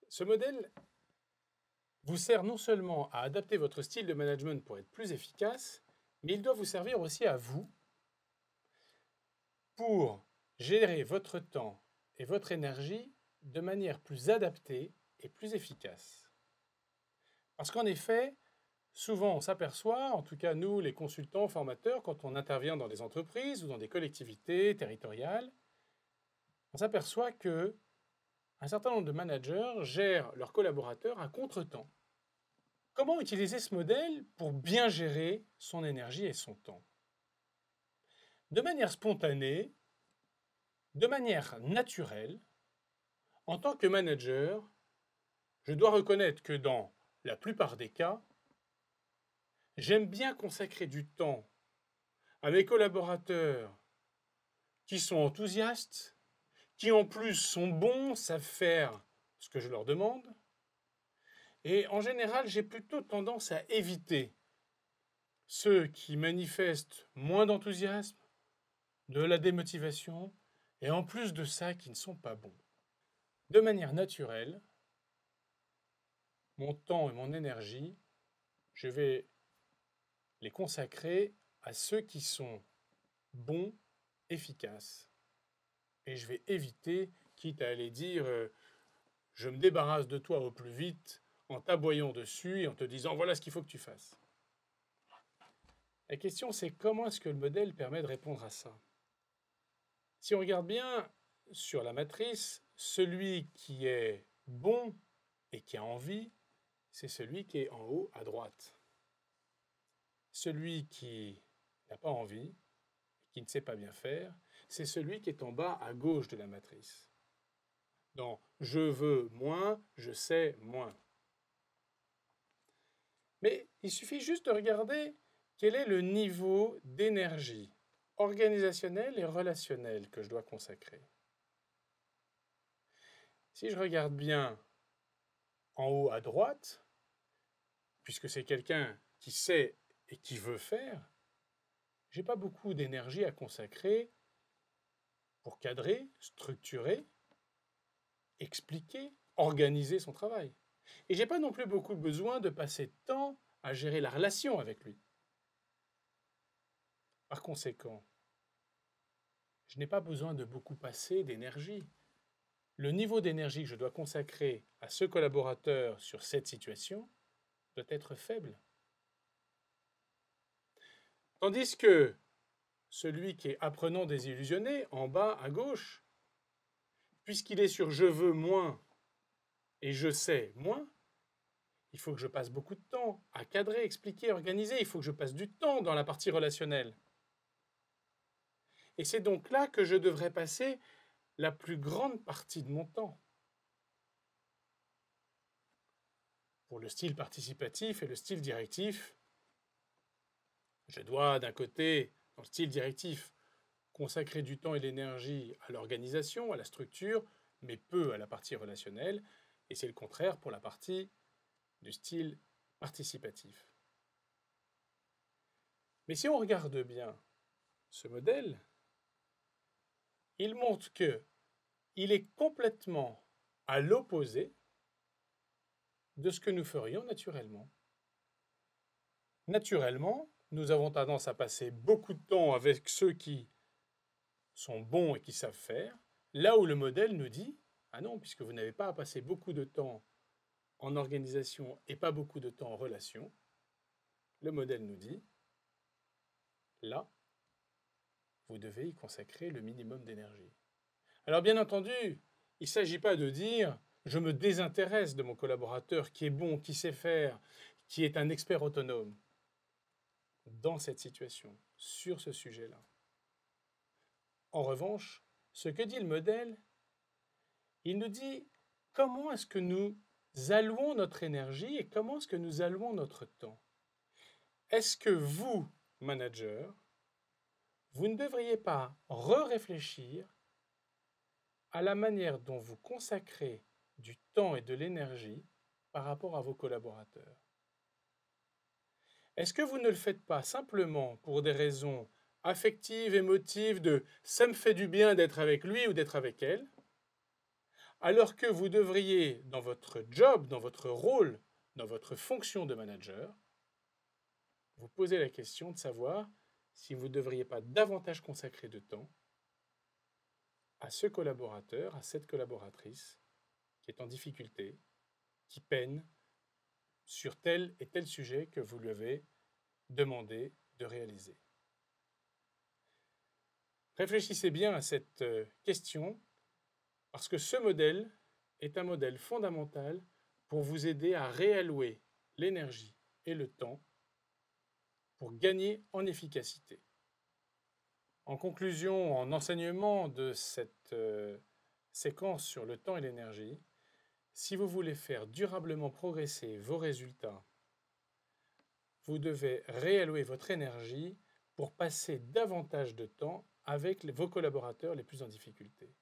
Ce modèle vous sert non seulement à adapter votre style de management pour être plus efficace, mais il doit vous servir aussi à vous pour gérer votre temps et votre énergie de manière plus adaptée et plus efficace. Parce qu'en effet, souvent on s'aperçoit, en tout cas nous les consultants formateurs, quand on intervient dans des entreprises ou dans des collectivités territoriales, on s'aperçoit que un certain nombre de managers gèrent leurs collaborateurs à contretemps. Comment utiliser ce modèle pour bien gérer son énergie et son temps? De manière spontanée, de manière naturelle, en tant que manager, je dois reconnaître que dans la plupart des cas, j'aime bien consacrer du temps à mes collaborateurs qui sont enthousiastes, qui en plus sont bons, savent faire ce que je leur demande. Et en général, j'ai plutôt tendance à éviter ceux qui manifestent moins d'enthousiasme, de la démotivation, et en plus de ça, qui ne sont pas bons. De manière naturelle, mon temps et mon énergie, je vais les consacrer à ceux qui sont bons, efficaces. Et je vais éviter, quitte à aller dire je me débarrasse de toi au plus vite en t'aboyant dessus et en te disant voilà ce qu'il faut que tu fasses. La question c'est comment est-ce que le modèle permet de répondre à ça? Si on regarde bien sur la matrice, celui qui est bon et qui a envie, c'est celui qui est en haut à droite. Celui qui n'a pas envie, qui ne sait pas bien faire, c'est celui qui est en bas à gauche de la matrice. Dans je veux moins, je sais moins. Mais il suffit juste de regarder quel est le niveau d'énergie organisationnelle et relationnelle que je dois consacrer. Si je regarde bien en haut à droite, puisque c'est quelqu'un qui sait et qui veut faire, j'ai pas beaucoup d'énergie à consacrer pour cadrer, structurer, expliquer, organiser son travail. Et j'ai pas non plus beaucoup besoin de passer de temps à gérer la relation avec lui. Par conséquent, je n'ai pas besoin de beaucoup passer d'énergie. Le niveau d'énergie que je dois consacrer à ce collaborateur sur cette situation doit être faible. Tandis que celui qui est apprenant désillusionné, en bas à gauche, puisqu'il est sur je veux moins et je sais moins, il faut que je passe beaucoup de temps à cadrer, expliquer, organiser. Il faut que je passe du temps dans la partie relationnelle. Et c'est donc là que je devrais passer la plus grande partie de mon temps. Pour le style participatif et le style directif, je dois d'un côté, dans le style directif, consacrer du temps et de l'énergie à l'organisation, à la structure, mais peu à la partie relationnelle. Et c'est le contraire pour la partie du style participatif. Mais si on regarde bien ce modèle, il montre qu'il est complètement à l'opposé de ce que nous ferions naturellement. Naturellement, nous avons tendance à passer beaucoup de temps avec ceux qui sont bons et qui savent faire, là où le modèle nous dit « Ah non, puisque vous n'avez pas à passer beaucoup de temps en organisation et pas beaucoup de temps en relation, le modèle nous dit « Là, vous devez y consacrer le minimum d'énergie. » Alors bien entendu, il ne s'agit pas de dire « Je me désintéresse de mon collaborateur qui est bon, qui sait faire, qui est un expert autonome. » Dans cette situation, sur ce sujet-là. En revanche, ce que dit le modèle, il nous dit comment est-ce que nous allouons notre énergie et comment est-ce que nous allouons notre temps. Est-ce que vous, manager, vous ne devriez pas réfléchir à la manière dont vous consacrez du temps et de l'énergie par rapport à vos collaborateurs? Est-ce que vous ne le faites pas simplement pour des raisons affectives, émotives, de « ça me fait du bien d'être avec lui ou d'être avec elle », alors que vous devriez, dans votre job, dans votre rôle, dans votre fonction de manager, vous poser la question de savoir si vous ne devriez pas davantage consacrer de temps à ce collaborateur, à cette collaboratrice qui est en difficulté, qui peine sur tel et tel sujet que vous lui avez demandé de réaliser. Réfléchissez bien à cette question parce que ce modèle est un modèle fondamental pour vous aider à réallouer l'énergie et le temps pour gagner en efficacité. En conclusion, en enseignement de cette séquence sur le temps et l'énergie, si vous voulez faire durablement progresser vos résultats, vous devez réallouer votre énergie pour passer davantage de temps avec vos collaborateurs les plus en difficulté.